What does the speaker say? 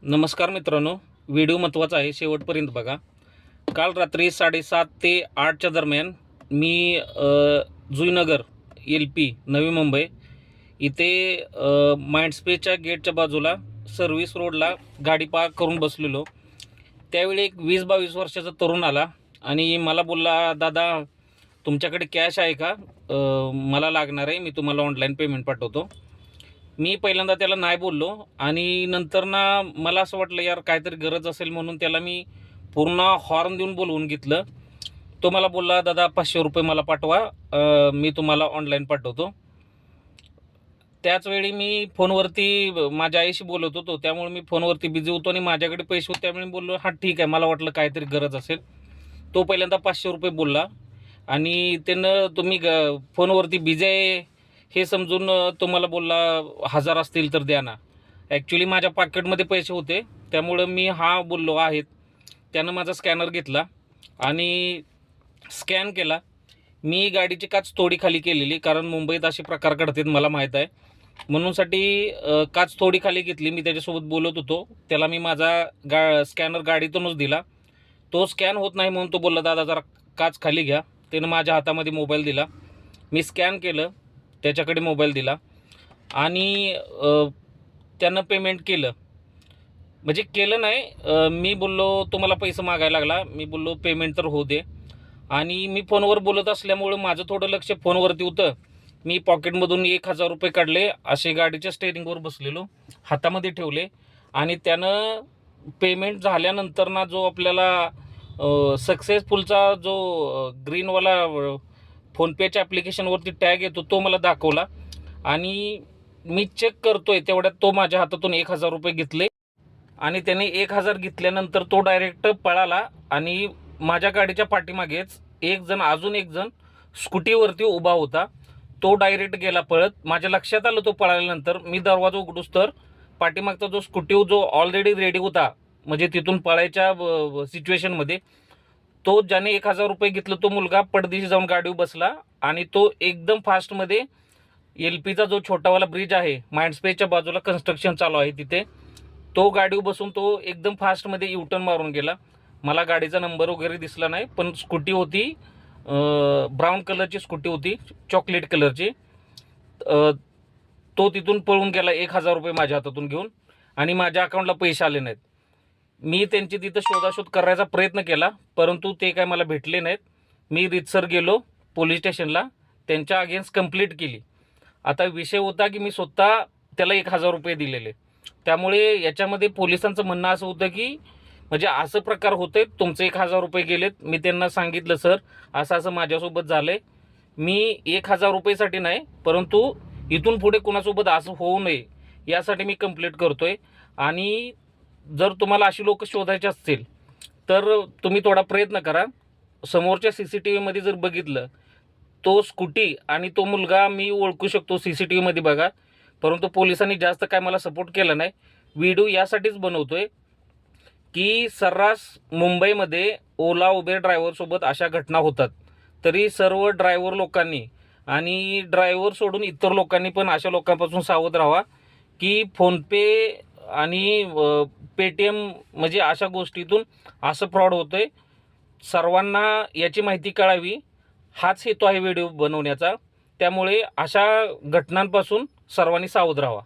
नमस्कार मित्रांनो, व्हिडिओ महत्त्वाचा आहे, शेवटपर्यंत बघा। काल रात्री 7:30 ते 8च्या दरम्यान मी जुईनगर LP नवी मुंबई इथे माइंडस्पेसच्या गेटच्या बाजूला सर्व्हिस रोडला गाडी पार्क करून बसलेलो। त्यावेळी एक 20-22 वर्षाचा तरुण आला आणि मला बोलला, दादा तुमच्याकडे कॅश आहे का? मला लागणार आहे, मी तुम्हाला ऑनलाईन पेमेंट पाठवतो। मी पहिल्यांदा त्याला नाही बोललो आणि नंतर मला असं वाटलं यार काहीतरी गरज असेल, म्हणून त्याला मी पूर्ण हॉर्न देऊन बोलवून घेतलं। तो मला बोलला, दादा 500 रुपये मला पाठवा, मी तुम्हाला ऑनलाईन पाठवतो। त्याचवेळी मी फोनवरती माझ्या आईशी बोलत होतो, त्यामुळे मी फोनवरती बिझी होतो आणि माझ्याकडे पैसे होते, त्यामुळे बोललो हां ठीक आहे, मला वाटलं काहीतरी गरज असेल। तो पहिल्यांदा 500 रुपये बोलला आणि त्यानं तुम्ही फोनवरती बिझी आहे हे समजून तो मला बोलला 1000 असतील तर द्या ना। ॲक्च्युली माझ्या पॉकेटमध्ये पैसे होते, त्यामुळं मी बोललो आहेत। त्यानं माझा स्कॅनर घेतला आणि स्कॅन केला। मी गाडीची काच थोडी खाली केलेली, कारण मुंबईत असे प्रकार घडतात मला माहीत आहे, म्हणूनसाठी काच थोडी खाली घेतली। मी त्याच्यासोबत बोलत होतो, त्याला मी माझा स्कॅनर गाडीतूनच दिला। तो स्कॅन होत नाही म्हणून तो बोलला, दादा जरा काच खाली घ्या। त्यानं माझ्या हातामध्ये मोबाईल दिला, मी स्कॅन केलं, त्याच्याकडे मोबाईल दिला आणि त्यानं पेमेंट केलं। म्हणजे केलं नाही, मी बोललो तो मला पैसे मागायला लागला, मी बोललो पेमेंट तर होऊ दे। आणि मी फोनवर बोलत असल्यामुळं माझं थोडं लक्ष फोनवरती होतं। मी पॉकेटमधून 1000 रुपये काढले, असे गाडीच्या स्टेअरिंगवर बसलेलो, हातामध्ये ठेवले आणि त्यानं पेमेंट झाल्यानंतर जो आपल्याला सक्सेसफुलचा जो ग्रीनवाला फोनपेच्या ॲप्लिकेशनवरती टॅग येतो तो मला दाखवला आणि मी चेक करतोय तेवढ्यात तो माझ्या हातातून 1000 रुपये घेतले आणि त्याने 1000 घेतल्यानंतर तो डायरेक्ट पळाला आणि माझ्या गाडीच्या पाठीमागेच अजून एक जण स्कूटीवरती उभा होता। तो डायरेक्ट गेला पळत। माझ्या लक्षात आलं तो पळाल्यानंतर मी दरवाजा उघडूस तर पाठीमागचा जो स्कूटी जो ऑलरेडी रेडी होता, म्हणजे तिथून पळायच्या सिच्युएशनमध्ये, तो ज्याने 1000 रुपये घेतलं तो मुलगा पडदिशी जाऊन गाडीवर बसला आणि तो एकदम फास्टमध्ये LPचा जो छोटावाला ब्रिज आहे माइंडस्पेसच्या बाजूला कन्स्ट्रक्शन चालू आहे तिथे, तो गाडीवर बसून तो एकदम फास्टमध्ये युटर्न मारून गेला। मला गाडीचा नंबर वगैरे दिसला नाही, पण स्कूटी होती, ब्राऊन कलरची स्कूटी होती, चॉकलेट कलरची। तो तिथून पळून गेला 1000 रुपये माझ्या हातातून घेऊन आणि माझ्या अकाउंटला पैसे आले नाहीत। मी त्यांची तिथं शोधाशोध करायचा प्रयत्न केला, परंतु ते काय मला भेटले नाहीत। मी रीतसर गेलो पोलीस स्टेशनला, त्यांच्या अगेन्स्ट कंप्लेंट केली। आता विषय होता की मी स्वतः त्याला 1000 रुपये दिलेले, त्यामुळे याच्यामध्ये पोलिसांचं म्हणणं असं होतं की म्हणजे असं प्रकार होते, तुमचे 1000 रुपये गेलेत। मी त्यांना सांगितलं, सर असं असं माझ्यासोबत झालं आहे, मी 1000 रुपयेसाठी नाही, परंतु इथून पुढे कुणासोबत असं होऊ नये यासाठी मी कंप्लेंट करतोय। आणि जर तुम्हाला अशी लोक शोधायचे असतील तर तुम्ही थोडा प्रयत्न करा। समोरच्या CCTV मध्ये जर बघितलं, तो स्कूटी आणि तो मुलगा मी ओळखू शकतो CCTV मध्ये बघा, परंतु पोलिसांनी जास्त काय मला सपोर्ट केला नाही। व्हिडिओ यासाठीच बनवतोय की सर्रास मुंबईमध्ये ओला उबेर ड्रायव्हरसोबत अशा घटना होतात, तरी सर्व ड्रायव्हर लोकांनी आणि ड्रायव्हर सोडून इतर लोकांनी पण अशा लोकांपासून सावध राहावा की फोनपे आणि पेटीएम म्हणजे अशा गोष्टीतून असं फ्रॉड होतंय। सर्वांना याची माहिती कळावी, हाच हेतू आहे व्हिडिओ बनवण्याचा। त्यामुळे अशा घटनांपासून सर्वांनी सावध राहावा।